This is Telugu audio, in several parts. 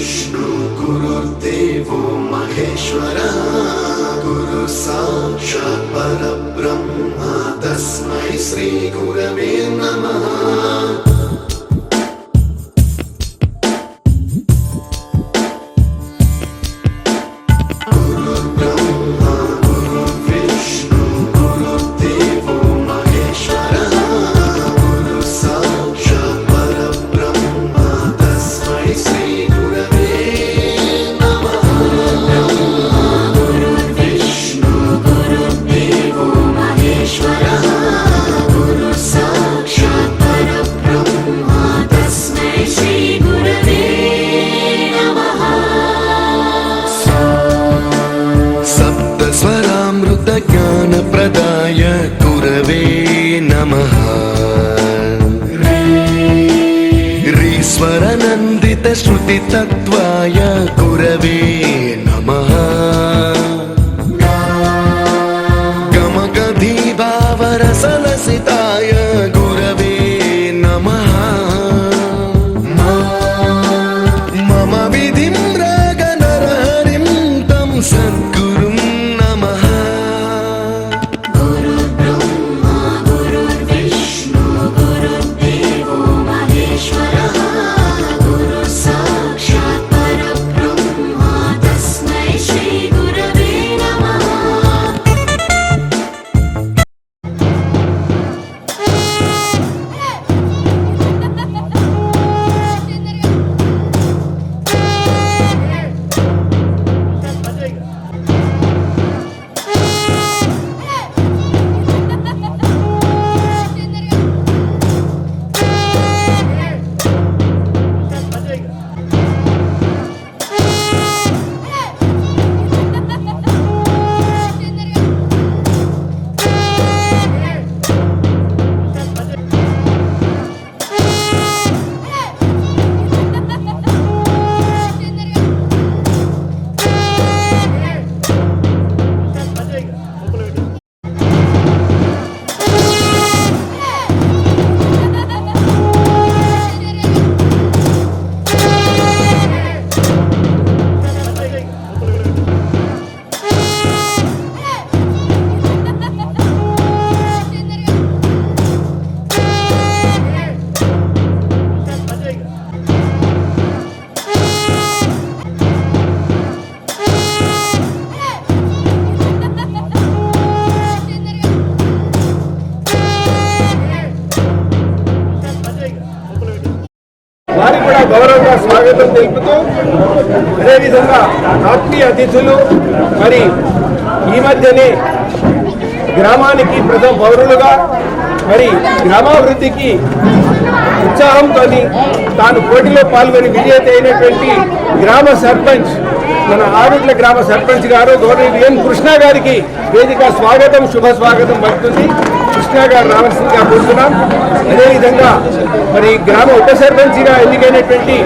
विष्णु गुरुर्देवो महेश्वरः गुरु साक्षात् परब्रह्म तस्मै श्री गुरवे नमः। ज्ञानप्रदाय गुरवे नमः। रीश्वरनन्दित श्रुतितत्त्वाय गुरवे नमः। गमगधीभावरसलसिताय गुरवे नमः। मम विधिं रागनरहरिं तं सद्गुरुं గౌరవంగా స్వాగతం తెలుపుతూ అదేవిధంగా ఆత్మీయ అతిథులు మరి ఈ మధ్యనే గ్రామానికి ప్రథమ పౌరులుగా మరి గ్రామాభివృద్ధికి ఉత్సాహంతో తాను పోటీలో పాల్గొని విజేత అయినటువంటి గ్రామ సర్పంచ్ మన ఆరుట్ల గ్రామ సర్పంచ్ గారు గౌరవ ఎన్ కృష్ణ గారికి వేదిక స్వాగతం శుభ స్వాగతం పడుతుంది. కృష్ణ గారు రావాల్సిందిగా కోరుతున్నాం. అదేవిధంగా మరి గ్రామ ఉప సర్పంచ్గా ఎన్నికైనటువంటి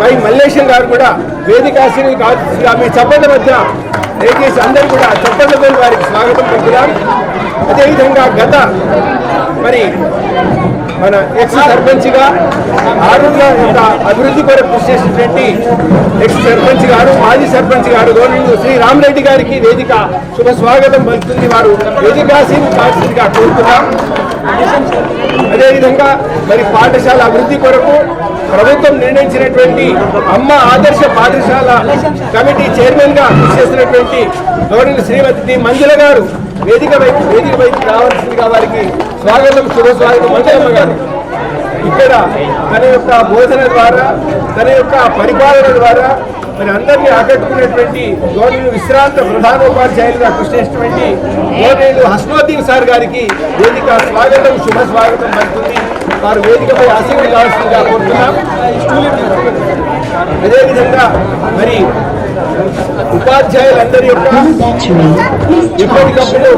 వై మల్లేశం గారు కూడా వేదికాశీని కావాల్సిందిగా మీ చప్పట్ల మధ్య దయచేసి అందరూ కూడా చప్పట్లతో వారికి స్వాగతం పలుకుదాం. అదేవిధంగా గత మరి మన ఎక్స్ సర్పంచ్గా ఆరుట్ల యొక్క అభివృద్ధి కొరకు కృషి చేసినటువంటి ఎక్స్ సర్పంచ్ గారు మాజీ సర్పంచ్ గారు గవర్నమెంట్ శ్రీ రామరెడ్డి గారికి వేదిక శుభ స్వాగతం పలుకుతుంది. వారు వేదికాశీని కావాల్సిందిగా కోరుతున్నాం. అదేవిధంగా మరి పాఠశాల అభివృద్ధి కొరకు ప్రభుత్వం నిర్ణయించినటువంటి అమ్మ ఆదర్శ పాఠశాల కమిటీ చైర్మన్ గా కృషి చేసినటువంటి గవర్నమెంట్ శ్రీమతి మంజుల గారు వేదిక వైపు రావాల్సిందిగా వారికి స్వాగతం శుభ స్వాగతం. మంజులమ్మ గారు ఇక్కడ తన యొక్క బోధన ద్వారా తన యొక్క పరిపాలన ద్వారా మరి అందరినీ ఆకట్టుకున్నటువంటి గవర్నమెంట్ విశ్రాంత ప్రధానోపాధ్యాయులుగా కృషి చేసినటువంటి గవర్నమెంట్ హస్నోద్దీన్ సార్ గారికి వేదిక స్వాగతం శుభ స్వాగతం పడుతుంది. వారు వేదికపై ఆసీనులు కావాల్సిందిగా కోరుతున్నాం. అదేవిధంగా మరి ఉపాధ్యాయులందరి యొక్క ఎప్పటికప్పుడు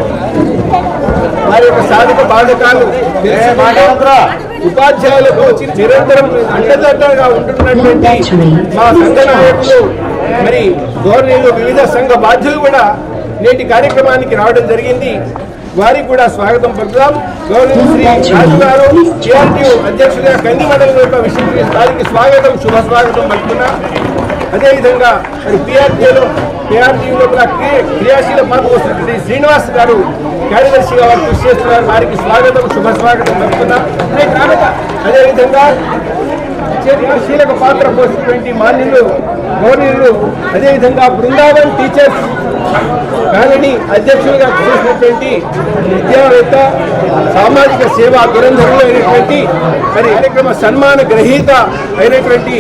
వారి యొక్క సాధక బాధకాలు ఉపాధ్యాయులకు నిరంతరం అండదండగా ఉంటున్నటువంటి మా సంఘ నాయకులు మరి గవర్నమెంట్ వివిధ సంఘ బాధ్యులు కూడా నేటి కార్యక్రమానికి రావడం జరిగింది. వారికి కూడా స్వాగతం పలుకుదాం. గవర్నమెంట్ శ్రీ రాజు గారు కేఆర్టీయూ అధ్యక్షుడిగా కంది మండలం యొక్క విషయం వారికి స్వాగతం శుభ స్వాగతం పలుకుతున్నాం. అదేవిధంగా మరి పిఆర్టీ లోపల క్రియాశీల మార్పు వస్తున్న శ్రీ శ్రీనివాస్ గారు కార్యదర్శిగా వారు కృషి చేస్తున్నారు. వారికి స్వాగతం, శుభ స్వాగతం చెప్తున్నాం. అదేవిధంగా క్రియాశీలక పాత్ర పోసినటువంటి మాన్యులు గౌరవనీయులు, అదేవిధంగా బృందావన్ టీచర్స్ కాలనీ అధ్యక్షులుగా చేసినటువంటి విద్యావేత్త, సామాజిక సేవా దురంధరులు అయినటువంటి మరి కార్యక్రమ సన్మాన గ్రహీత అయినటువంటి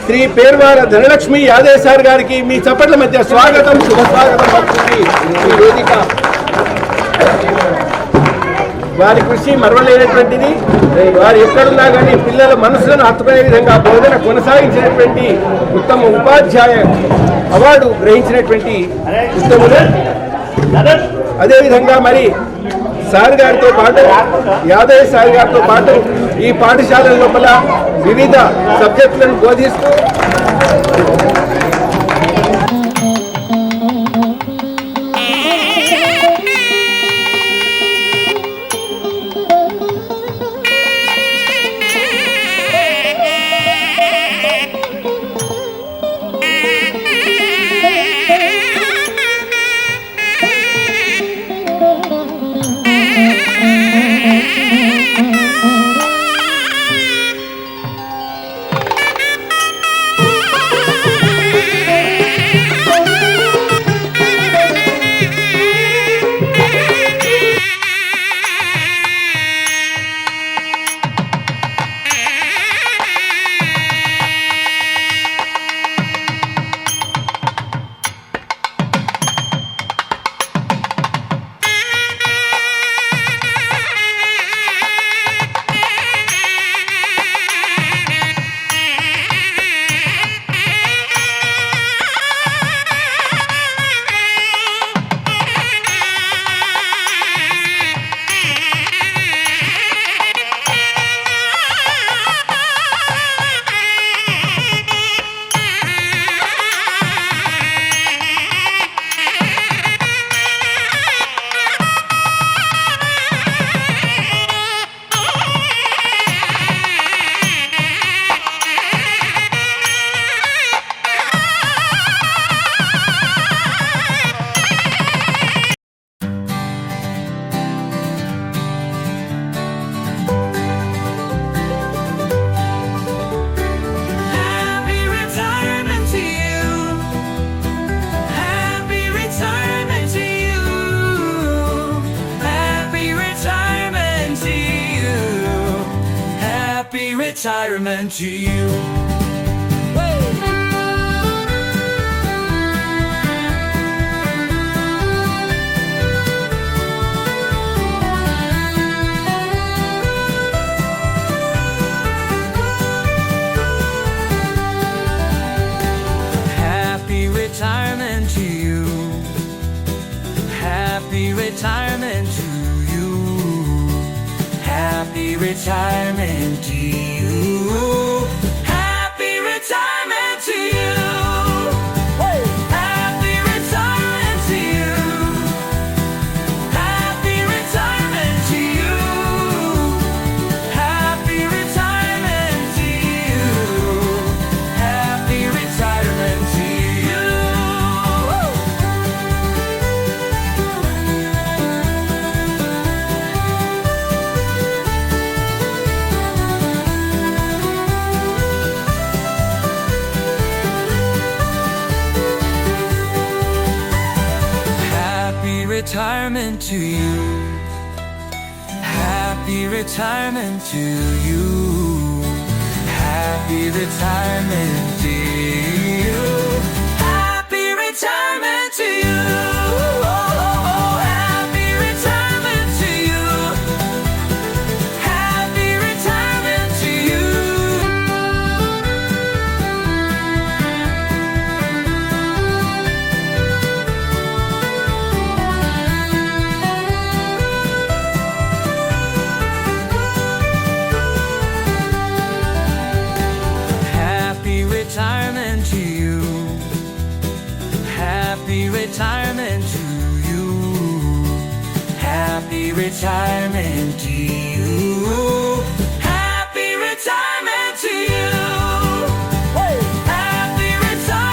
శ్రీ పేర్వాల ధనలక్ష్మి యాదవ్ సార్ గారికి మీ చప్పట్ల మధ్య స్వాగతం, శుభ స్వాగతం పడుతుంది. ఈ వేదిక వారి కృషి మరవలేనటువంటిది. వారు ఎక్కడున్నా కానీ పిల్లల మనసులను హత్తుకునే విధంగా బోధన కొనసాగించినటువంటి ఉత్తమ ఉపాధ్యాయ అవార్డు గ్రహించినటువంటి ఉత్తములు. అదేవిధంగా మరి సార్ గారితో పాటు యాదవ్ సార్ గారితో పాటు ఈ పాఠశాలల లోపల వివిధ సబ్జెక్టులను బోధిస్తూ retirement to you. Happy retirement to you. Happy retirement to you. Happy retirement to you. Happy retirement to you. Happy retirement to you. Happy retirement to you. Happy retirement to you. Happy retirement to you. Happy retirement to you. Happy retirement to you. Happy retirement to you. Happy retirement to you. Happy retirement to you. Happy retirement to you. Happy retirement to you. Happy retirement to you. Happy retirement to you. Happy retirement to you. Happy retirement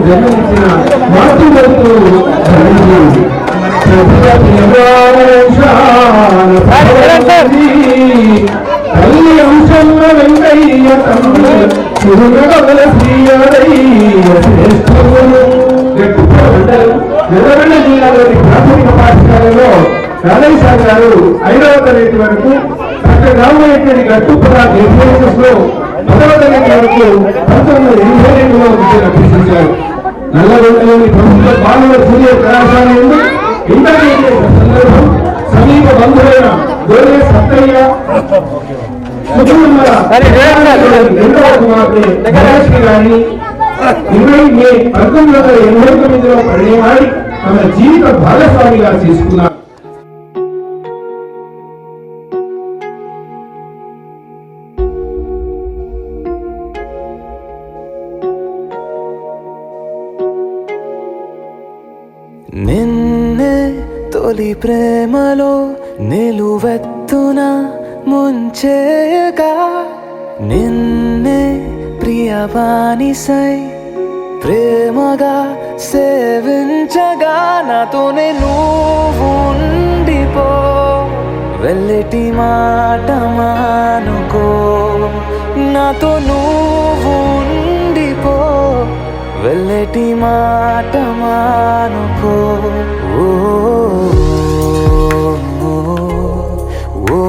జన్మించిన మాతృవత్తు తల్లి అంశంలో వెంకయ్య తమ్ముడు చిరునగల శ్రీయరయ్య శ్రేష్ఠుడు. నల్లగొండ జిల్లాలోని ప్రాథమిక పాఠశాలలో రాధేశ్వర గారు 5వ తరగతి వరకు, డాక్టర్ రామయ్య గట్టుపుర ఎస్ఎస్ఎస్ లో 10వ తరగతి వరకు 1982లో విద్యను అభ్యసించారు. నల్లగొండలోని ప్రభుత్వ బాలుర సీనియర్ కళాశాల ఇంటర్మీడియట్ సందర్భం సమీప బంధువులైన గోలే సత్తయ్య రెండవ కుమార్తె గణేశ్వరి గారిని 20 మే 1989లో పరిణయమాడి తమ జీవిత భాగస్వామిగా చేసుకున్నారు. నిన్నే తొలి ప్రేమలో నిలువెత్తున ముంచేయగా, నిన్నే ప్రియవానిసై ప్రేమగా సేవించగా, నాతోనే నువ్వు ఉండిపో, వెళ్ళటి మాట మానుకో, నాతో నువ్వు ఉండిపో, వెళ్ళటి మాట మానుకో. ఓ ఓ ఓ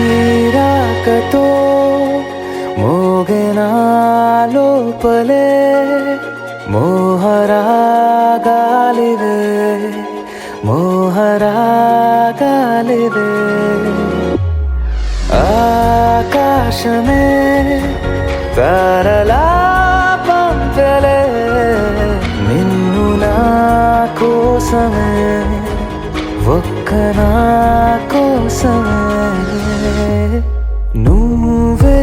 నీరాకతో మోగెనా లోపలే మోహరాగాలివే, మోహరాగాలివే. ఆకాశమే తారలా పంపలే నిన్ను నా కోసమే, ఒక్క నా కోసమే. నువ్వే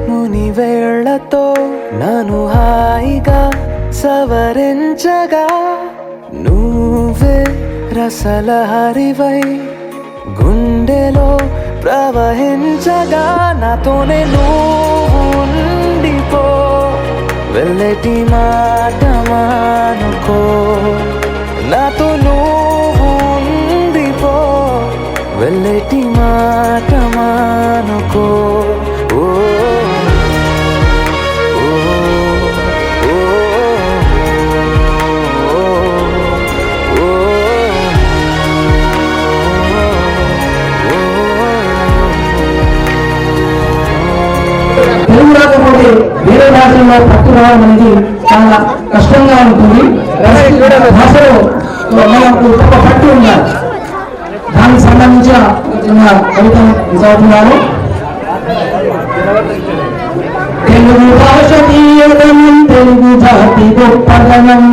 మునివేళ్లతో నన్ను హాయిగా సవరించగా, నువ్వే రసలహరివై గుండెలో ప్రవహించగా, నాతోనే నువ్వు ఉండిపో, వెళ్ళటి మాట మానుకో, నాతో నువ్వు ఉండిపో, వెళ్ళటి మాట మానుకో. ఓ తెలుగు రాకపోతే వేరే భాషల్లో పట్టు రావడం అనేది చాలా కష్టంగా ఉంటుంది. భాషలో మనకు ఒక పట్టు ఉండాలి. దానికి సంబంధించిన కవితను చదువుతున్నారు. తెలుగు భాష తీయదనం, తెలుగు జాతి గొప్పదనం,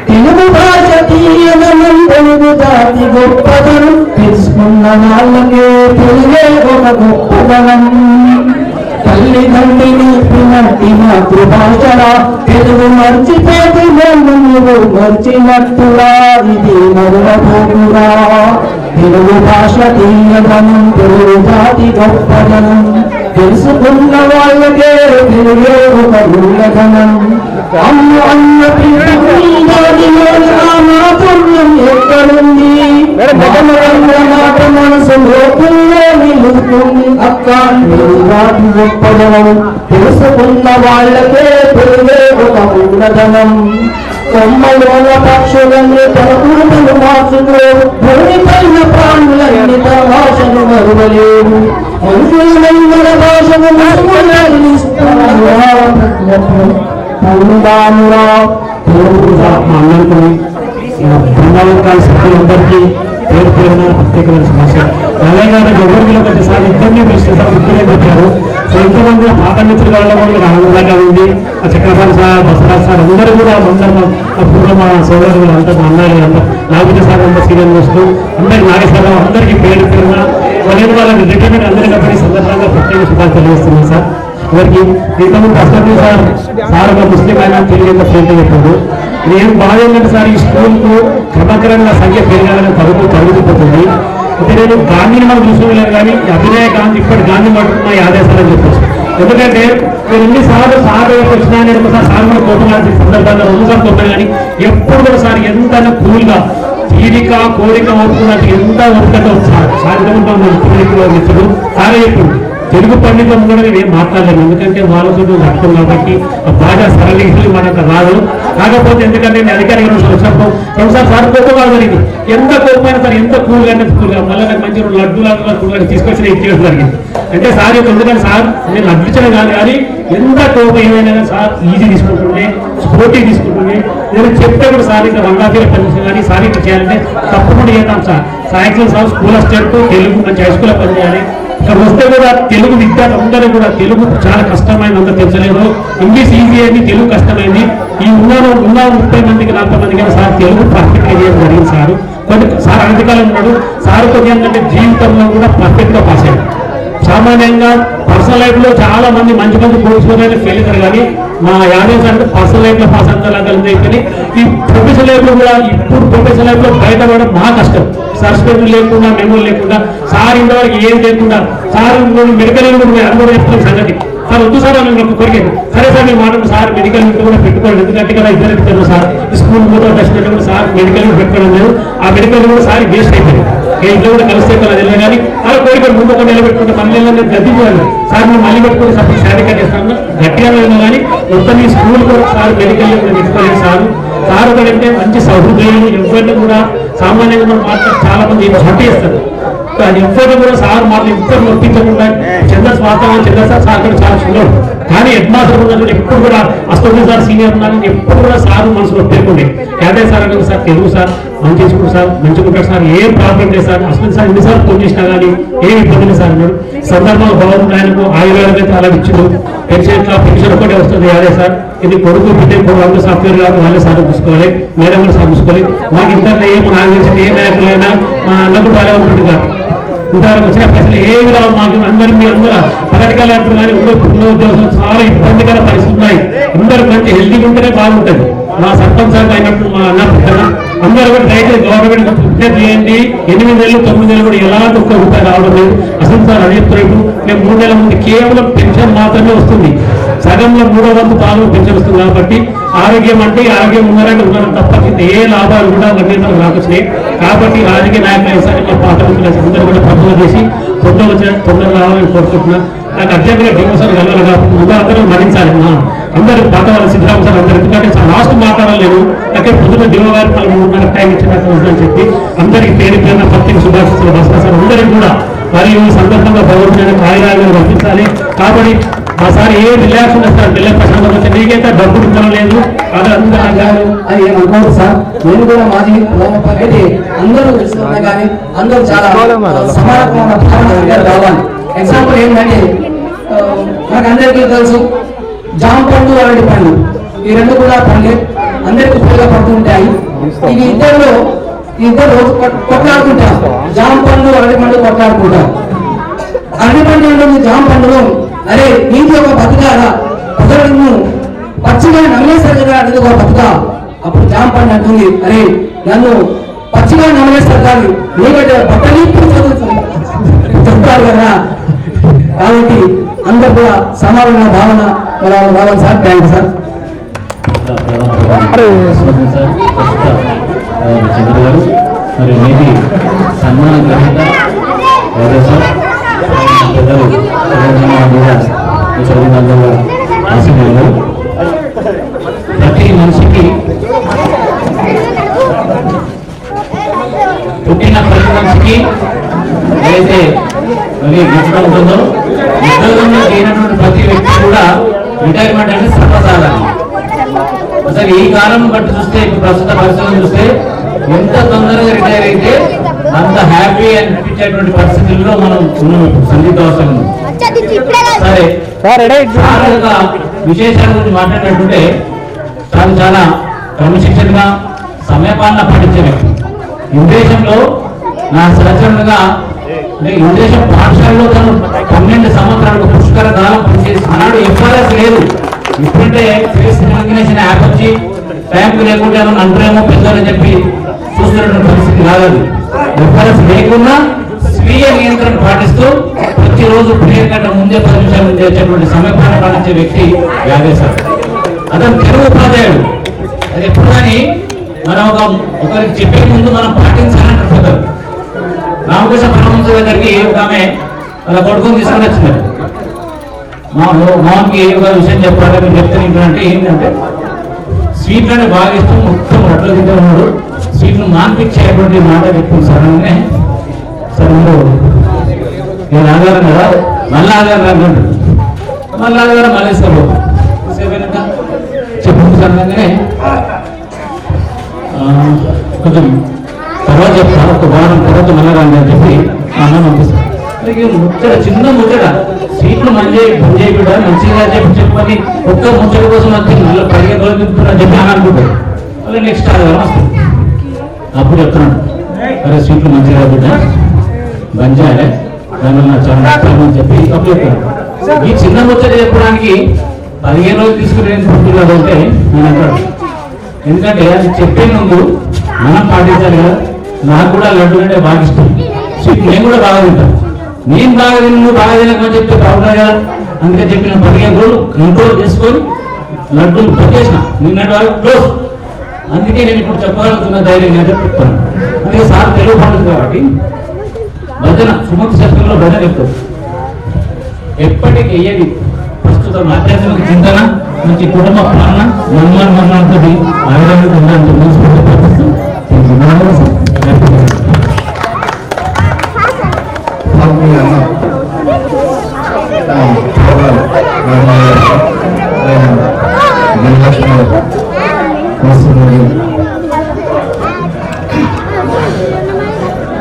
తెలుగు భాష తీయదనం, తెలుగు జాతి గొప్పదనం, తెలుసుకున్న వాళ్ళకే తెలుగే ఒక గొప్పదనం. తల్లిదండ్రి నేర్పినట్టి మాతృభాషలా తెలుగు మర్చిపోతే నువ్వు మర్చినట్టులా, ఇది మరువబోతురా. తెలుగు భాష తీయదనం, తెలుగు జాతి గొప్పదనం, తెలుసుకున్న వాళ్ళకే తెలుగే ఒక మూలధనం. అమ్మ అన్న మాధుర్యం ఎక్కడుంది, మాట మనసు లోపల్లో నిలుస్తుంది. అక్క వాటి గొప్పదనం, తెలుసుకున్న వాళ్ళకే తెలుగే ఒక మూలధనం. కొమ్మలోన పక్షులన్నీ తన కూతులు మార్చుకో, భూమిపైన ప్రాణులన్నీ తన భాషను మరువలేవు. మనుషులైన భాషను పూర్ణమురా. తెలుగు అందరికీ బృందావకాల సభ్యులందరికీ పేరు పేరున ప్రత్యేకమైన సమస్య. అలాగే ఎవరికి ఒకసారి ఇద్దరిని పిలిచేసారు, ఇద్దరే చెప్పారు. సో ఇంతమంది పాత మిత్రుల వల్ల కూడా ఆనందంగా ఉంది. ఆ చక్రపాణి సార్, బసరాజ్ సార్ అందరూ కూడా అందరూ పూర్వ మా సోదరులు అంతా మా అన్నయ్య అంతా నాగేశ్వర సార్ అంతా సీనియర్ మోస్తూ అందరికి నాగేశ్వరరావు అందరికీ పేరు పేరున వాళ్ళని రిటైర్మెంట్ అందరి కంపెనీ సందర్భంగా ప్రత్యేక శుభాలు తెలియజేస్తున్నాను సార్. ఎవరికి ఇంతకుముందు అసలు సార్ ఒక ముస్లిం అయినా తెలియక ఫ్రెండ్ చెప్పాడు. నేను బాధ ఏంటంటే సార్ ఈ స్కూల్కు క్రమక్రమంగా సంఖ్య పెరగాలని తగ్గుతుపోతుంది. అయితే నేను గాంధీని మనం చూసుకోలేదు కానీ అభినయ గాంధీ ఇప్పటి గాంధీ పట్టుకున్న ఈ ఆదేశాలని చెప్పచ్చు. ఎందుకంటే నేను ఎన్నిసార్లు సార్ వచ్చినా నేను ఒకసారి సార్ కూడా కోపం సందర్భంగా రెండుసార్లు కోపాను కానీ ఎప్పుడు కూడా సార్ ఎంత కూల్గా తీరిక కోరిక అవుతున్నట్టు ఎంత వర్కంటే సార్ మిత్రుడు సారే చెప్పింది. తెలుగు పండితం కూడా నేను ఏం మాట్లాడలేను, ఎందుకంటే వాళ్ళతో రక్తం కాబట్టి బాగా సరళీలు మనకు రాదు. కాకపోతే ఎందుకంటే నేను అధికారిక వచ్చినప్పుడు రెండుసార్లు సార్ కోపం జరిగింది. ఎంత కోపమైనా సార్ ఎంత కూల్గా అంటే కూల్గా మళ్ళీ నాకు మంచి లడ్డూలు తీసుకొచ్చిన ఇచ్చేయడం జరిగింది. అంటే సార్ ఎందుకంటే సార్ నేను లడ్డించడం కాదు కానీ ఎంత కోపం ఏమైనా సార్ ఈజీ తీసుకుంటుండే, స్పోర్టీ తీసుకుంటుండే. నేను చెప్తే కూడా సార్ ఇంకా రంగాఫీల పనిచేసి కానీ సార్ ఇంకా చేయాలంటే తప్పకుండా చేద్దాం సార్. సాయంత్రం సార్ స్కూల్ అసిస్టెంట్ తెలుగు మంచి హై స్కూల్లో పనిచేయాలి. ఇక్కడ వస్తే కూడా తెలుగు విద్యార్థులు అందరూ కూడా తెలుగు చాలా కష్టమైంది, అంతా తెచ్చలేదు. ఇంగ్లీష్ ఈజీ అయింది, తెలుగు కష్టమైంది. ఈ ఉన్న 30 మందికి 40 మందికి సార్ తెలుగు పర్ఫెక్ట్గా చేయడం జరిగింది. సార్ కొన్ని సార్ అనధికాలం ఉన్నాడు. సార్ కొద్ది ఏంటంటే జీవితంలో కూడా పర్ఫెక్ట్గా పాస్ అయ్యాడు. సామాన్యంగా పర్సనల్ లైఫ్ లో చాలా మంది మంచి కోర్సులు ఫెయిల్ అవుతారు కానీ మా యాదవ్ సార్ అంటే పర్సనల్ లైఫ్ లో పాస్ అంతా అయిపోయి ఈ ప్రొఫెషనల్ లైఫ్ లో కూడా ఇప్పుడు ప్రొఫెషనల్ లైఫ్ లో బయటపడడం మహా కష్టం. సస్పెండ్ లేకుండా మెమోరీ లేకుండా సార్ ఇంతవరకు ఏం లేకుండా సార్ మెడికల్ అనుభవం చెప్తున్న సంగతి సార్ వద్దు సార్ అని ఒక కోరిక. సరే సార్ మీరు మాట సార్ మెడికల్ కూడా పెట్టుకోండి, ఎందుకంటే కదా ఇద్దరు ఇద్దరు సార్ స్కూల్ కూడా టెస్ట్ కూడా సార్ మెడికల్ పెట్టుకోవడం లేదు. ఆ మెడికల్ కూడా సార్ వేస్ట్ అయిపోయింది. ఇంట్లో కూడా కలిస్తే కదా తెలియదు కానీ అలా కోరిక ముందు ఒక నిలబెట్టుకుంటే మళ్ళీ గద్దిపోయాలి సార్ మేము మళ్ళీ పెట్టుకుని సపోర్ట్ శారీగా చేస్తాను గట్టిగా లేదు కానీ మొత్తం ఈ స్కూల్ కూడా సార్ మెడికల్ కూడా పెట్టుకోలేదు. సార్ ఒకటంటే మంచి సహృదయం, ఎవరిని కూడా సామాన్యంగా మనం మాట్లాడి చాలా మంది హట్ చేస్తారు. అది ఎవరిని కూడా సార్ మాటలు ఇద్దరు నొప్పించకుండా చంద్రస్ వాతావరణం చంద్రస్ సార్ కూడా చాలా చూడరు. కానీ హెడ్ మాస్టర్ ఉన్నప్పుడు ఎప్పుడు కూడా అష్టోజీ సార్ సీనియర్ ఉన్నారని ఎప్పుడు కూడా సార్ మనసులో ఒప్పేకుండే. యాదవ్ సార్ అంటే సార్ తెలుగు సార్ మంచి చేసుకుంటారు సార్, మంచిగుంటారు సార్, ఏం ప్రాబ్లం లేదు సార్. అసలు సార్ ఎన్నిసార్లు ఫోన్ చేసినా కానీ ఏమి ఇబ్బంది లేదు సార్ అన్నాడు. సందర్భంగా బాగుంది ఆయనకు ఆయుర్వేదం అయితే అలా ఇచ్చిండు. పెన్షన్ ఒకటే వస్తుంది యాదవ్ సార్. ఇది కొడుకు బిడ్డ కొడుకు సాఫ్ట్వేర్ కాదు వాళ్ళే సార్ చూసుకోవాలి, మేడం కూడా సార్ చూసుకోవాలి. మాకు ఇంటర్ ఏమో నాకు తెలిసింది ఏ నాయకులైనా మా అన్నకు బాగా ఉంటుంది కాదు ఇంతవరకు వచ్చిన ప్రశ్నలు ఏమి రావు. మాకు అందరూ మీ అందరూ పథకాలు అంటారు కానీ ఉద్యోగం చాలా ఇబ్బందికర పరిస్థితులు ఉన్నాయి. అందరూ మంచి హెల్తీగా ఉంటేనే బాగుంటుంది. మా సర్పంచ్ సార్ అయినట్టు మా అన్న అందరూ కూడా దయచేసి గవర్నమెంట్ విజ్ఞప్తి చేయండి. 8 నెలలు 9 నెలలు కూడా ఎలాంటి ఒక్క రూపాయి రావడం లేదు. అసలు సార్ అదే రేపు మేము 3 నెలల ముందు కేవలం పెన్షన్ మాత్రమే వస్తుంది. సగంలో 3వ వంతు పాలు పెన్షన్ వస్తుంది. కాబట్టి ఆరోగ్యం అంటే ఆరోగ్యం ఉన్నారంటే ఉన్నారని తప్ప ఏ లాభాలు కూడా గణనీయంగా రాకొచ్చినాయి. కాబట్టి రాజకీయ నాయకులు సార్ పాత అందరూ కూడా ప్రపోజ్ చేసి తొందరగా రావాలని కోరుకుంటున్నా. నాకు అర్జెంట్గా డిమోషన్ కలవాలి కాబట్టి అందరూ మరించాలి. అందరూ పాత వాళ్ళు సిద్ధరామ సార్ అందరూ ఎందుకంటే లాస్ట్ మాట్లాడలేదు. అక్కడ పొద్దున డిమో గారు 3:30 టైం ఇచ్చినట్టు చెప్పి అందరికీ పేరు పేరున ప్రత్యేక శుభాశిస్తులు భాస్కర్ సార్ అందరికీ కూడా మరియు ఈ సందర్భంగా భగవంతుడైన కార్యాలయాలు పంపించాలి. కాబట్టి మా సార్ ఏ రిలాక్స్ ఉన్నా సార్ పిల్లల ప్రశాంతం వచ్చి నీకైతే డబ్బులు ఇవ్వడం లేదు అది అందరూ అది ఏమనుకోరు సార్. నేను కూడా మాది అయితే అందరూ కానీ అందరూ చాలా సమానమైన కావాలి. ఎగ్జాంపుల్ ఏంటంటే మనకు అందరికీ తెలుసు జామ పండు అరటి పండు ఈ రెండు కూడా పండ్లే అందరికి ఉపయోగపడుతూ ఉంటాయి. ఇవి ఇద్దరు కొట్లాడుకుంటారు. జామ పండు అరటి పండు కొట్లాడుకుంటారు. అరటి పండు ఉంటుంది జామ పండులో అరే నీకు ఒక బతుకారా ప్రజలను పచ్చిగా నమ్మేస్తారు కదా అనేది ఒక బతుకా. అప్పుడు జామ పండు అంటుంది అరే నన్ను పచ్చిగా నమ్మేస్తారు కానీ నీకంటే బట్టలు చెప్తారు కదా. కాబట్టి అందరు కూడా సమాన భావన రావాలి sir. Thank you sir. Chandra గారు మరి మీది సన్మాన గ్రహీత సార్ పెద్దలు చదివినందుగా ఆశీర్వాదాలు. ప్రతి మనిషికి పుట్టిన ప్రతి మనిషికి ఏదైతే మరి గిఫ్ట్ ఉంటుందో ఉద్యోగంలో చేయనటువంటి ప్రతి వ్యక్తి కూడా రిటైర్మెంట్ అంటే సర్వసాధారణం. అసలు ఈ కాలం బట్టి చూస్తే ఇప్పుడు ప్రస్తుత పరిస్థితులు చూస్తే ఎంత తొందరగా రిటైర్ అయితే అంత హ్యాపీ అనిపించేటువంటి పరిస్థితుల్లో మనం ఉన్నాం సంగీత అవసరం. సరే చాలా ఒక విశేషాల గురించి మాట్లాడినట్టుంటే చాలా చాలా క్రమశిక్షణగా సమయపాలన పాటించే వ్యక్తి. ఇందేశంలో నా సహచరులుగా అంటే ఇందేశం పాఠశాలలో తను 12 సంవత్సరాలకు పుష్కర కాలం పనిచేసి ఆనాడు ఎఫ్ఆర్ఎస్ లేదు. ఇప్పుడంటే ఫేస్ రికగ్నిషన్ యాప్ వచ్చి టైంకి లేకుంటే ఏమన్నా అంటారేమో పెద్దలని చెప్పి చూస్తున్నటువంటి పరిస్థితి కాదు. ఎఫ్ఆర్ఎస్ లేకుండా స్వీయ నియంత్రణ పాటిస్తూ ప్రతిరోజు ప్రేయర్ కంటే ముందే 10 నిమిషాల ముందే వచ్చేటువంటి సమయపాలన పాటించే వ్యక్తి యాదేశారు. అతను తెలుగు ఉపాధ్యాయుడు. అది ఎప్పుడు కానీ మనం ఒకరికి చెప్పే ముందు మనం పాటించాలని అనుకుంటారు. రామకృష్ణ పరమహంస దగ్గరికి ఒక ఆమె వాళ్ళ కొడుకుని తీసుకొని వచ్చినారు. మోహన్కి ఒక విషయం చెప్పాలి మీరు చెప్తే ఏంటంటే ఏంటంటే స్వీట్లు అంటే బాగా ఇష్టం, మొత్తం రొట్టెలు తింటే ఉన్నాడు, స్వీట్లు మాన్పించేటువంటి మాట చెప్తుంది సార్ అంటే సార్ నేను ఆధారం కదా మళ్ళీ ఆధారం అంటాడు. మళ్ళీ ఆధారం మళ్ళీ ఇస్తారు చెప్పింది సార్ అనగానే కొంచెం తర్వాత చెప్తాను, ఒక వారం తర్వాత మళ్ళీ రండి అని చెప్పి అన్న పంపిస్తాను. ముచ్చట చిన్న ముచ్చట సీట్లు బంద్ చేయకుండా మంచిగా చెప్పని ఒక్క ముచ్చట కోసం వచ్చి మళ్ళీ 15 రోజులు తిప్పుతున్నా చెప్పి అని అనుకుంటారు. మళ్ళీ నెక్స్ట్ ఆధారం వస్తుంది. అప్పుడు చెప్తున్నాను అరే సీట్లు మంచిగా బిడ్డ బంద్ చేయాలి దానివల్ల చాలా నష్టాలు అని చెప్పి అప్పుడు చెప్తాను. ఈ చిన్న ముచ్చట చెప్పడానికి 15 రోజులు తీసుకుని పుట్టినది అంటే నేను అంటాడు. ఎందుకంటే అది చెప్పే ముందు మనం పాటించాలి కదా. నాకు కూడా లడ్డు అంటే బాగా ఇష్టం, స్వీట్ నేను కూడా బాగా తింటాను. నేను బాగా తిని నువ్వు బాగా తినకని చెప్తే బాగున్నాయి కదా. అందుకని చెప్పిన 15 రోజులు కంట్రోల్ చేసుకొని లడ్డూలు పెట్టేసిన నిన్నటి వరకు క్లోజ్. అందుకే నేను ఇప్పుడు చెప్పగలుగుతున్న ధైర్యం నేను చెప్తాను. అందుకే సార్ తెలుగు పండుగ కాబట్టి భజన సుమతి శస్త్రంలో భజన చెప్తారు. ఎప్పటికీ అయ్యేది ప్రస్తుతం ఆధ్యాత్మిక చింతన మంచి కుటుంబ పాలన మన్మనంతో ఆయుధానికి ఉండాలని మనస్ఫూర్తి ప్రయత్నిస్తాం.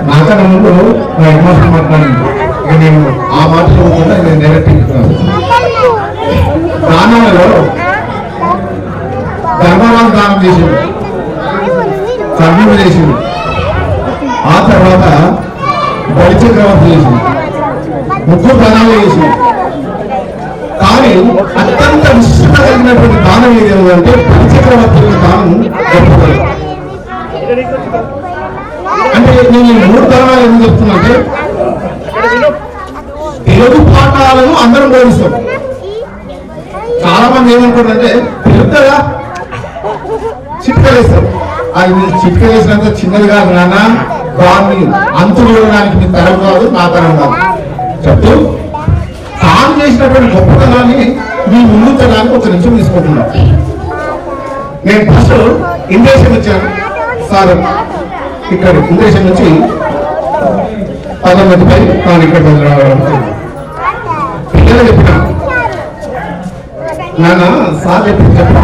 నాకన్నా ముందు నా ఎమోషన్ మాట్లాడింది. ఇక నేను ఆ మాటలో కూడా నేను డైరెక్ట్ దానాలలో ధర్మరాజు దానం చేసిండు, కర్ణుడు చేసిండు, ఆ తర్వాత బలిచక్రవర్తి చేసిండు, 3 దానాలు చేసిండు. కానీ అత్యంత విశిష్టత కలిగినటువంటి దానం ఏది అంటే బలిచక్రవర్తి యొక్క దానం గొప్పది. అంటే నేను 3 దానాలు ఎందుకు చెప్తున్నా అంటే తెలుగు పాఠాలను అందరం బోధిస్తాం. చాలా మంది ఏమనుకుంటారంటే పెద్దగా చిట్కలేస్తారు. అది చిట్కలేసినంత చిన్నది కాదు నాన్న, దాన్ని అంతు చూడడానికి మీ తరం కాదు, నా తరం కాదు చెప్తూ తాను చేసినటువంటి గొప్పతనాన్ని మీ ముందుంచడానికి ఒక నిమిషం తీసుకుంటున్నాను. నేను ఫస్ట్ ఇందేశం వచ్చాను సార్, ఇక్కడ ఇందేశం నుంచి 19పై తాను ఇక్కడ పిల్లలు చెప్పినా నాన్న సార్ చెప్తున్నా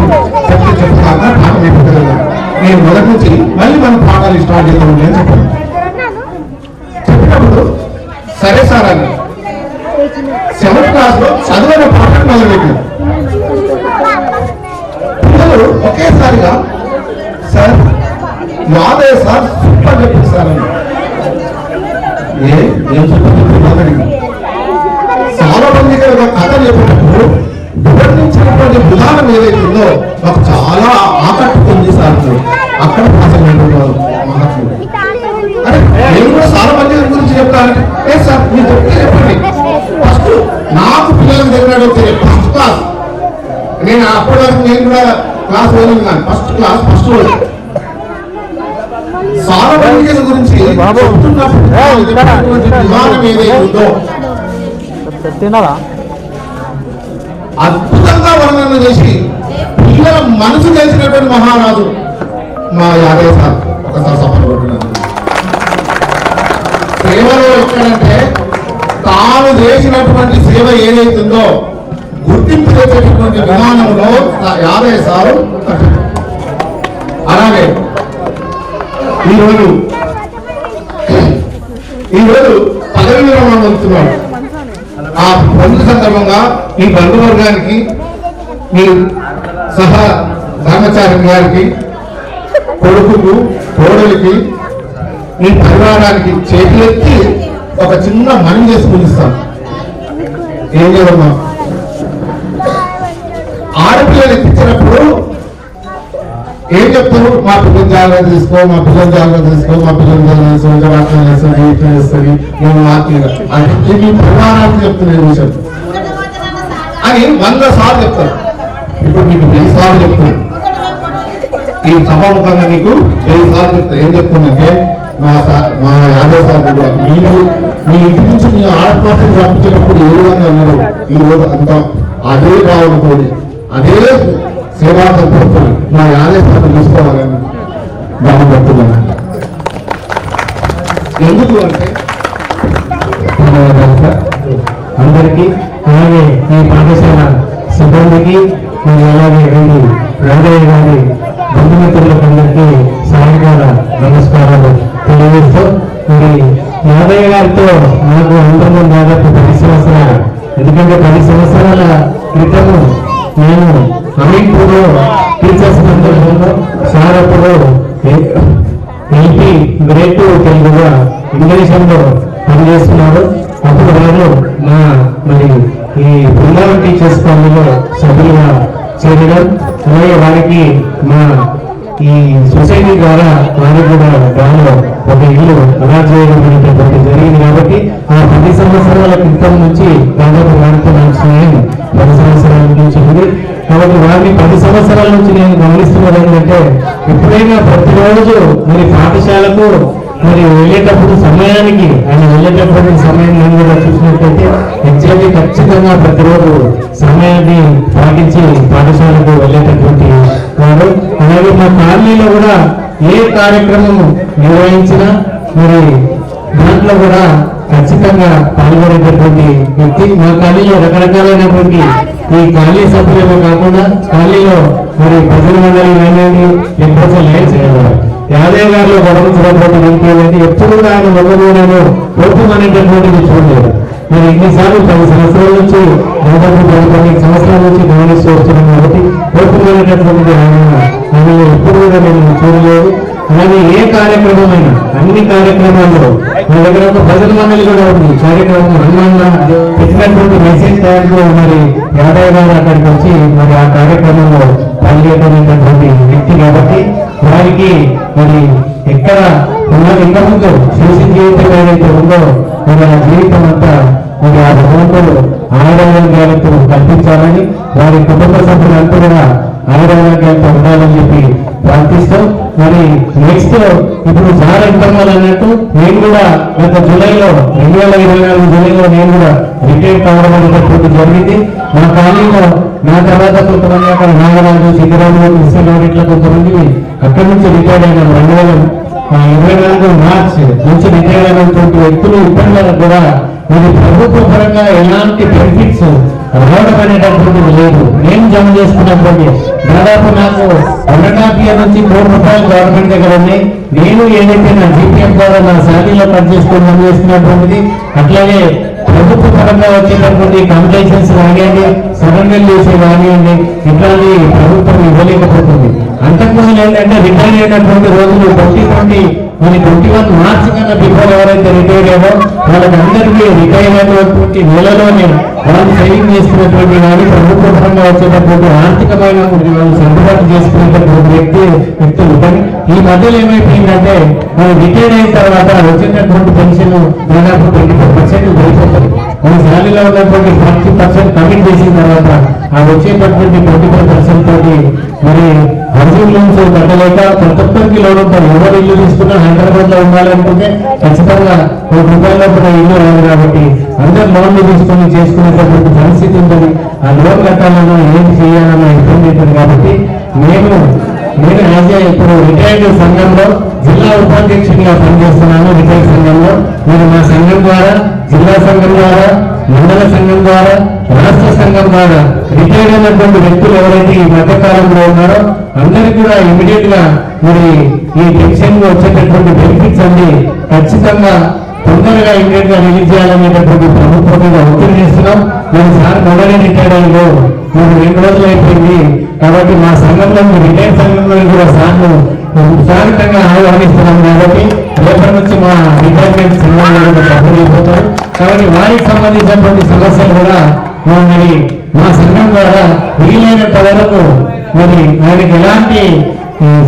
పాఠం అయిపోతుంది. నేను మొదటి నుంచి మళ్ళీ మనం పాఠాలు స్టార్ట్ చేద్దామని అని చెప్పాను. చెప్పినప్పుడు సరే సార్ అని 7th క్లాస్లో చదివిన పాఠం మొదలుపెట్టాను. పిల్లలు ఒకేసారిగా సార్ యాదయ్య సార్ సూపర్ చెప్పింది సార్ అని. ఏం సూపర్ చెప్పింది? చాలా మంది ఒక కథ చెప్పినప్పుడు వివరించినటువంటి విధానం ఏదైతుందో మాకు చాలా ఆకట్టుకుంది సార్. అక్కడ భాషలు మహాత్ముడు అరే నేను కూడా చాలా మంది గురించి చెప్తాను. ఏ సార్ మీరు చెప్తే చెప్పండి. ఫస్ట్ నాకు పిల్లలకు దగ్గర ఫస్ట్ క్లాస్, నేను అప్పటి వరకు నేను కూడా క్లాస్ వెళ్ళను కానీ ఫస్ట్ క్లాస్ ఫస్ట్ రోజు చాలా మంది గురించి విధానం ఏదైతుందో అద్భుతంగా వర్ణన చేసి పిల్లల మనసు తెలిసినటువంటి మహారాజు మా యాదయ్య సార్. ఒకసారి సపోర్ట్ కొట్టినారు. సేవలో ఎక్కడంటే తాను చేసినటువంటి సేవ ఏదైతుందో గుర్తింపు చేసేటటువంటి విధానంలో యాదయ్య సారు. అలాగే ఈరోజు ఈరోజు పదవి విరమణ పొందుతున్నాడు. ఆ పొందు సందర్భంగా ఈ బంధువర్గానికి మీ సహా ధర్మచారి గారికి, కొడుకుకు, కోడలికి, మీ పరివారానికి చేతులెత్తి ఒక చిన్న మనం చేసి పిలుస్తాం. ఏం చేయమ్మా, ఆడపిల్లలు ఎత్తించినప్పుడు ఏం చెప్తారు? మా పిల్లలు జాగ్రత్త తీసుకో, మా పిల్లలు జాగ్రత్త తీసుకో, మా పిల్లలు జాగ్రత్త చేస్తుంది, ఇట్లా చేస్తుంది, నేను ఆత్మీయ అంటే మీ పరివారానికి చెప్తున్న విషయం అని 100 సార్లు చెప్తారు. ఇప్పుడు మీకు 1000 సార్లు చెప్తారు. ఈ సభాముఖంగా మీకు 1000 సార్లు చెప్తారు. ఏం చెప్తుందంటే మా యాదవ్ సార్ కూడా మీరు మీ ఇంటి నుంచి మీ ఆడపాటలు పంపించేటప్పుడు ఏ విధంగా ఉన్నారు, ఈ రోజు అంతా అదే భావనతో అదే సేవా సంపత్తులు మా యాదవ్ సార్ తీసుకోవాలని బాధపడుతున్నాను. ఎందుకు అంటే అందరికీ, అలాగే ఈ పాఠశాల సిబ్బందికి, అలాగే రాజయ్య గారి బంధుమిత్రులకు అందరికీ సాయంకాల నమస్కారాలు తెలియజేస్తూ, మరి యాదయ్య గారితో నాకు అనుబంధం దాదాపు 10 సంవత్సరాలు. ఎందుకంటే 10 సంవత్సరాల క్రితము నేను అమీన్పూర్లో టీచర్స్ సందర్భంలో సార్ అప్పుడు ఎల్పీ గ్రేడ్ 2 తెలుగుగా ఇంగ్లీష్లో పనిచేస్తున్నారు. అప్పుడు వారు మరి ఈ బృందావన్ టీచర్స్ కాలనీలో సభ్యులుగా చేరడం, అలాగే వారికి మా ఈ సొసైటీ ద్వారా వారికి కూడా దానిలో ఒక ఇల్లు అలాట్ చేయడం అనేటటువంటి జరిగింది. కాబట్టి ఆ 10 సంవత్సరాల క్రితం నుంచి దాదాపు వారితో నాకు స్నేహం 10 సంవత్సరాల నుంచి ఉంది. కాబట్టి వారిని 10 సంవత్సరాల నుంచి నేను గమనిస్తున్నది ఏంటంటే, ఎప్పుడైనా ప్రతిరోజు మరి పాఠశాలకు మరి వెళ్ళేటప్పుడు సమయానికి ఆయన వెళ్ళేటప్పుడు సమయం నేను కూడా చూసినట్లయితే ఎగ్జాక్ట్లీ ఖచ్చితంగా ప్రతిరోజు సమయాన్ని పాటించి పాఠశాలకు వెళ్ళేటటువంటి వారు. అలాగే మా కాలనీలో కూడా ఏ కార్యక్రమం నిర్వహించినా మరి దాంట్లో కూడా ఖచ్చితంగా పాల్గొనేటటువంటి వ్యక్తి. మా కాలనీలో రకరకాలైనటువంటి ఈ కాలనీ సభ్యులే కాకుండా కాలనీలో మరి ప్రజల మండలి అయినది ఎక్కువ లైన్ చేయగలరు. యాదయ్య గారిలో గమనించినటువంటి వ్యక్తి ఏంటంటే ఎప్పుడు కూడా ఆయన మొదలు కోపం అనేటటువంటిది చూడలేదు. నేను ఎన్నిసార్లు 10 సంవత్సరాల నుంచి దాదాపు 10 సంవత్సరాల నుంచి గమనిస్తూ వస్తున్నాను. కాబట్టి కోపం అనేటటువంటిది ఆయనలో ఎప్పుడు కూడా నేను చూడలేదు. అలాగే ఏ కార్యక్రమమైనా అన్ని కార్యక్రమాల్లో మా దగ్గర ఒక భజన మండలి కూడా ఉంది. కార్యక్రమం హనుమాన్గా పెట్టినటువంటి మెసేజ్ తయారు మరి యాదయ్య గారు అక్కడికి వచ్చి మరి ఆ కార్యక్రమంలో పాల్గొనేటటువంటి వ్యక్తి. కాబట్టి వారికి మరి ఎక్కడ ఇంకా ముందు చూసి జీవితం ఏదైతే ఉందో మరి ఆ జీవితం అంతా మరి ఆ భగవంతుడు ఆరోగ్యాలతో కల్పించాలని, వారి కుటుంబ సభ్యులంతా కూడా ఆరోగ్యాలతో ఉండాలని చెప్పి ప్రార్థిస్తూ, మరి నెక్స్ట్ ఇప్పుడు సార్ ఇంటర్నల్ అన్నట్టు నేను కూడా గత జూలైలో 2024 జూలైలో నేను కూడా రిటైర్ కావడం అనేటటువంటి జరిగింది. మా కాలనీలో నా తర్వాత కొంతమంది అక్కడ నాగరాజు, సిద్ధరాములు, కృష్ణరావు ఇట్లా కొంతమంది అక్కడి నుంచి రిటైర్ అయిన 2024 మార్చ్ నుంచి రిటైర్ అయినటువంటి వ్యక్తులు ఇప్పటి వరకు కూడా ఇది ప్రభుత్వ పరంగా ఎలాంటి బెనిఫిట్స్ రావడం అనేటటువంటిది లేదు. నేను జమ చేసుకున్నటువంటి దాదాపు నాకు 1.5 years నుంచి 3 రూపాయలు గవర్నమెంట్ దగ్గర ఉన్నాయి. నేను ఏదైతే నా జీపీఎం ద్వారా నా శాలరీలో కట్ చేసుకొని జమ చేసుకున్నటువంటిది, అట్లాగే ప్రభుత్వ పరంగా వచ్చేటటువంటి కంప్లైంట్స్ కానివ్వండి, సరెండర్ చేసే కానివ్వండి, ఇట్లాంటి ప్రభుత్వం ఇవ్వలేకపోతుంది. అంతకుముందు ఏంటంటే రిటైర్ అయినటువంటి రోజులు 2021 మార్చి కన్నా బిఫోర్ ఎవరైతే రిటైర్ అయ్యారో వాళ్ళకందరికీ రిటైర్ అయినటువంటి నెలలోనే వాళ్ళు సేవింగ్ చేసుకున్నటువంటి కానీ ప్రభుత్వ పరంగా వచ్చేటటువంటి ఆర్థికమైన వాళ్ళు సర్దుబాటు చేసుకునేటటువంటి వ్యక్తులు. కానీ ఈ మధ్యలో ఏమైపోయిందంటే మనం రిటైర్ అయిన తర్వాత వచ్చేటటువంటి పెన్షన్ దాదాపు 24% అయిపోతుంది. మన శాలరీలో ఉన్నటువంటి 40% కమిట్ చేసిన తర్వాత ఆ వచ్చేటటువంటి 25% తోటి మరి హౌసింగ్ లోన్స్ కట్టలేక ప్రతి ఒక్కరికి లోన్ ఉంటారు. ఎవరు ఇల్లు తీసుకున్నా హైదరాబాద్ లో ఉండాలనుకుంటే ఖచ్చితంగా ₹1 కూడా ఇల్లు రాదు. కాబట్టి అందరు లోన్లు తీసుకుని చేసుకునేటటువంటి పరిస్థితి ఉంటుంది. ఆ లోన్ కట్టాలన్నా ఏది చేయాలన్నా ఇబ్బంది ఉంటుంది. కాబట్టి నేను ఇప్పుడు రిటైర్డ్ సంఘంలో జిల్లా ఉపాధ్యక్షుడిగా పనిచేస్తున్నాను. రిటైర్డ్ సంఘంలో మీరు మా సంఘం ద్వారా, జిల్లా సంఘం ద్వారా, మండల సంఘం ద్వారా, రాష్ట్ర సంఘం ద్వారా రిటైర్డ్ అయినటువంటి వ్యక్తులు ఎవరైతే ఈ మధ్య కాలంలో ఉన్నారో అందరికీ కూడా ఇమీడియట్ గా మరి ఈ పెన్షన్ వచ్చేటటువంటి బెనిఫిట్స్ అన్ని ఖచ్చితంగా తొందరగా ఇమీడియట్ గా రిలీజ్ చేయాలనేటటువంటి ప్రభుత్వం మీద ఒత్తిడి చేస్తున్నాం. మీరు సార్ మొదలై రిటైర్ అయ్యారు, మీరు 2 రోజులు అయిపోయింది కాబట్టి మా సంఘంలో రిటైర్ సంఘంలో కూడా సార్ను ఉత్సాహంగా ఆహ్వానిస్తున్నాం కాబట్టి రేపటి నుంచి మా రిటైర్మెంట్ సంఘంలో కూడా సభ్యులు అయిపోతారు. కాబట్టి వారికి సంబంధించినటువంటి సమస్యలు కూడా మరి మా సంఘం ద్వారా వీలైనంత వరకు మరి ఆయనకి ఎలాంటి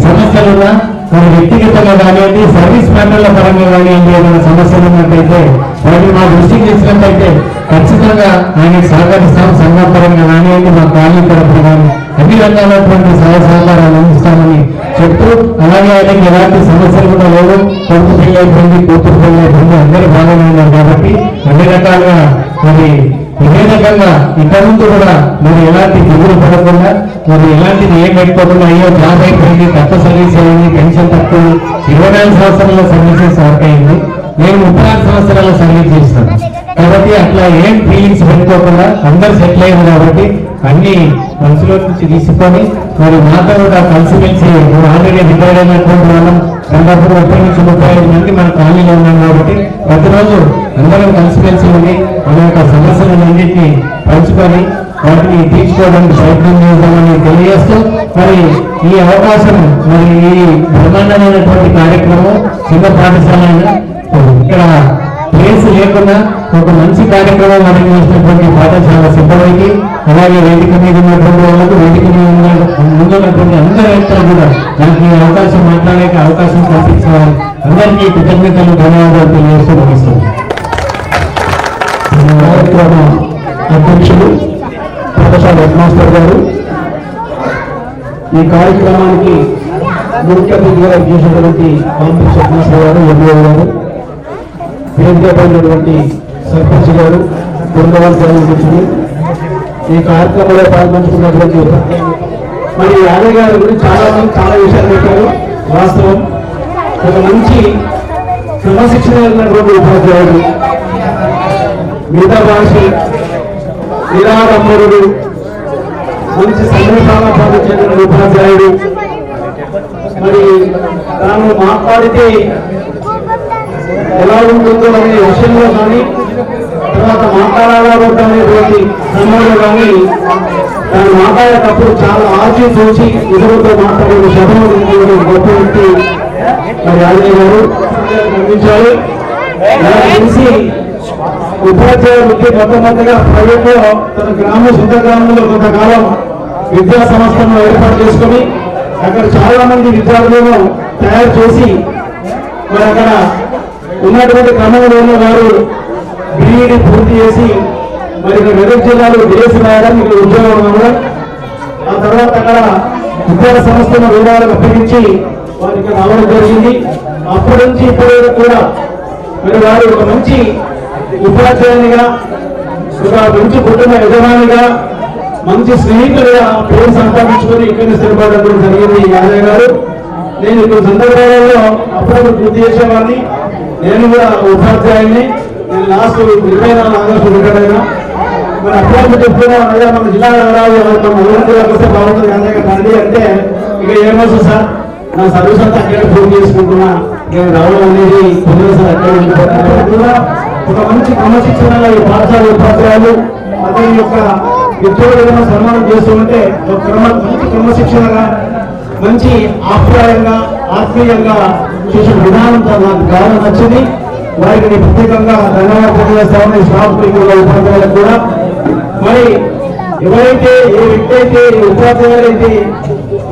సమస్యలున్నా మరి వ్యక్తిగతంగా కానివ్వండి, సర్వీస్ మ్యాటర్ల పరంగా కానివ్వండి, ఏదైనా సమస్యలు ఉన్నట్టయితే వాటిని మా దృష్టికి తెచ్చినట్టయితే ఖచ్చితంగా ఆయనకు సహకరిస్తాం. సంఘం పరంగా కానివ్వండి, మా కాలనీ తరఫున కానీ అన్ని రకాలైనటువంటి సహాయ సహకారాలు అందిస్తామని చెప్తూ, అలాగే ఆయనకి ఎలాంటి సమస్యలు కూడా లేవు. కొడుకు పెళ్లి అయిపోయింది, కూతురు పెళ్లి అయిపోయింది, అందరూ బాగానే ఉన్నారు కాబట్టి అన్ని రకాలుగా మరి ఇదే రకంగా ఇక్కడ ముందు కూడా మరి ఎలాంటి దిగులు పడకుండా మరి ఎలాంటిది ఏం పెట్టుకోకుండా అయ్యో జాబ్ అయిపోయింది, తక్కువ సర్వీస్ అయింది, పెన్షన్ తక్కువ, 24 సంవత్సరాల సర్వీసెస్ వర్క్ అయింది, నేను 36 సంవత్సరాల సర్వీస్ చేస్తాను కాబట్టి అట్లా ఏం ఫీలింగ్స్ పెట్టుకోకుండా అందరు సెటిల్ అయ్యింది కాబట్టి అన్ని మనసులో నుంచి తీసుకొని మరి మాతో కూడా కలిసిమెలిసి ఆల్రెడీ రిటైర్ అయినటువంటి వాళ్ళం దాదాపు 30 నుంచి 35 మంది మన కాలనీలో ఉన్నాం కాబట్టి ప్రతిరోజు అందరం కలిసిమెలిసి ఉండి మన యొక్క సమస్యలన్నింటినీ పంచుకొని వాటిని తీర్చుకోవడానికి ప్రయత్నం చేద్దామని తెలియజేస్తూ మరి ఈ అవకాశం మరి ఈ బ్రహ్మాండమైనటువంటి కార్యక్రమం చిన్న పాఠశాల ఇక్కడ ప్లేస్ లేకుండా ఒక మంచి కార్యక్రమం అరేంజ్ చేసినటువంటి పాఠశాల సిబ్బందికి, అలాగే వేదిక మీద ఉన్నటువంటి వాళ్ళకు, వేదిక మీద ముందున్నటువంటి అందరి వ్యక్తులు కూడా నాకు ఈ అవకాశం మాట్లాడే అవకాశం కల్పించిన అందరికీ కృతజ్ఞతలు, ధన్యవాదాలు తెలియజేస్తూ ముగిస్తాను. కార్యక్రమ అధ్యక్షులు పాఠశాల హెడ్ మాస్టర్ గారు, ఈ కార్యక్రమానికి ముఖ్య అతిథిగా చేసినటువంటి కాంపిటీ హెడ్ మాస్టర్ గారు, ఎంఓ గారు, వేదికపైనటువంటి సర్పంచ్ గారు, బృందవాల్ గారు, ఈ కార్యక్రమంలో పాల్పంచుకున్నటువంటి మరి యాదవ్ గారి గురించి చాలా విషయాలు పెట్టారు. వాస్తవం ఒక మంచి క్రమశిక్షణ ఉన్నటువంటి ఉపాధ్యాయుడు, మిగతా భాష నిరాడంబరుడు, మంచి సందేశాలను పాటించేటువంటి ఉపాధ్యాయుడు. మరి తాను మాట్లాడితే ఎలా ఉంటుందో అనే విషయంలో కానీ, తర్వాత మాట్లాడాలనేటువంటి సమయంలో కానీ దాన్ని మాట్లాడేటప్పుడు చాలా ఆచి చూసి ఎదురుతో మాట్లాడే శబ్దం గొప్ప వ్యక్తి మరి యాదయ్య గారు గమనించాలి. తెలిసి ఉపాధ్యాయులకి మొట్టమొదటిగా ప్రైవేట్లో తన సొంత గ్రామంలో కొంతకాలం విద్యా సంస్థలను ఏర్పాటు చేసుకుని అక్కడ చాలా మంది విద్యార్థులను తయారు చేసి మరి అక్కడ ఉన్నటువంటి క్రమంలోనే వారు బీఈడీ పూర్తి చేసి మరి మెదక్ జిల్లాలో డిఎస్సీ రాయడం, ఇక్కడ ఉద్యోగం అవ్వడం, ఆ తర్వాత అక్కడ విద్యా సంస్థను వివరాలకు అప్పగించి వారికి రావడం జరిగింది. అప్పటి నుంచి ఇప్పటి కూడా మరి వారు ఒక మంచి ఉపాధ్యాయునిగా, ఒక మంచి కుటుంబ యజమానిగా, మంచి స్నేహితులుగా పేరు సంపాదించుకొని ఇక్కడ స్థిరపడడం జరిగింది. యాదయ్య గారు, నేను ఇప్పుడు సందర్భాలలో అప్పుడప్పుడు గుర్తు చేసేవాడిని. నేను కూడా ఉపాధ్యాయుని, నేను లాస్ట్ 24 ఆగస్టు రిటైర్ అయినా. మరి అప్పుడప్పుడు చెప్తున్నా అయ్యా మన జిల్లా రావాలి, మన ఊరికి వస్తే బాగుంటుంది యాదయ్య రండి అంటే, ఇక ఏమొస్తుంది సార్, నా సర్వీస్ అంతా అక్కడే పూర్తి చేసుకుంటున్నా, నేను రావడం అనేది సార్ అక్కడ ఒక మంచి క్రమశిక్షణగా ఈ పాఠశాల ఉపాధ్యాయులు అతని యొక్క విద్యార్థులను సన్మానం చేస్తుంటే ఒక మంచి క్రమశిక్షణగా, మంచి ఆప్యాయంగా, ఆత్మీయంగా చేసిన విధానం నాకు బాగా నచ్చింది. వారికి ప్రత్యేకంగా ధన్యవాదాలు తెలియజేస్తామని స్టాఫ్ ఉపాధ్యాయులకు కూడా. మరి ఎవరైతే ఏ వ్యక్తి అయితే ఉపాధ్యాయులైతే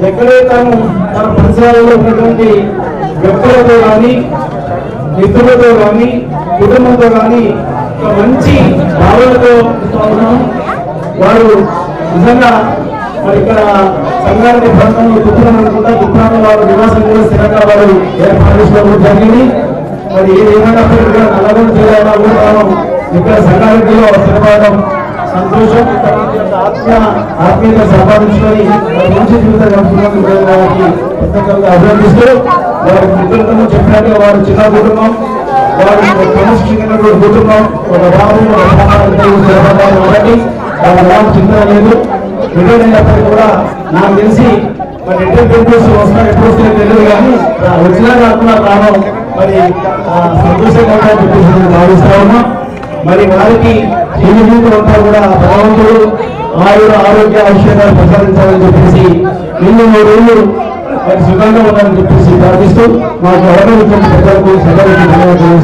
ఎక్కడైతే తన పరిసరాలలో ఉన్నటువంటి వ్యక్తులతో కానీ, మిత్రులతో కానీ, కుటుంబంతో కానీ ఒక మంచి భావనతో ఉన్నాం. వారు నిజంగా మరి ఇక్కడ సంగారెడ్డి ప్రాంతంలో దుఃఖం అనుకుంటా దుఃఖాన్ని వారు నివాసం కూడా స్థిరంగా వారు ఏర్పాటు చేసుకోవడం జరిగింది. మరి ఏమైనప్పటికీ కూడా నల్గొండ జిల్లాలో కూడా ఇక్కడ సంగారెడ్డిలో స్థిరపడడం సంతోషం. ఆత్మీయత సంపాదించుకొని మంచి జీవితం గడుపుతున్నందుకు వారికి ప్రత్యేకంగా అభినందిస్తూ, వారి మిత్రులతో చెప్పినట్టుగా వారు చిన్న కుటుంబం, వారి క్రమశిక్షణ కుటుంబం, ఒక బాబు కాబట్టి వాళ్ళ చింతన లేదు. రిటైర్ అయినప్పటికీ కూడా నాకు తెలిసి మరి రిటైర్ వస్తా ఎప్పుడు వస్తే తెలియదు, కానీ వచ్చినా కాకుండా రావడం మరి సంతోషంగా చెప్పేసి నేను భావిస్తా ఉన్నా. మరి వారికి జీవితం అంతా కూడా భగవంతుడు ఆరోగ్య ఔషధాలు ప్రసాదించాలని చెప్పేసి 2-3 రోజులు మరి సుఖంగా ఉండాలని చెప్పేసి ప్రార్థిస్తూ మాకు అవగాహన ప్రజలకు సభలకు ధన్యవాదాలు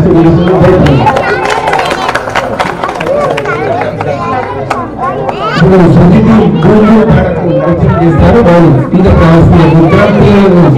సుజితి భూమి చేస్తారు. వాళ్ళు ఇంకా కావాల్సిన విద్యార్థులను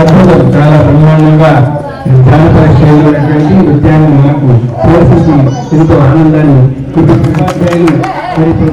అద్భుతం, చాలా బ్రహ్మాండంగా జానపద శైలి అనేటువంటి నృత్యాన్ని మాకు ప్రదర్శించి ఎంతో ఆనందాన్ని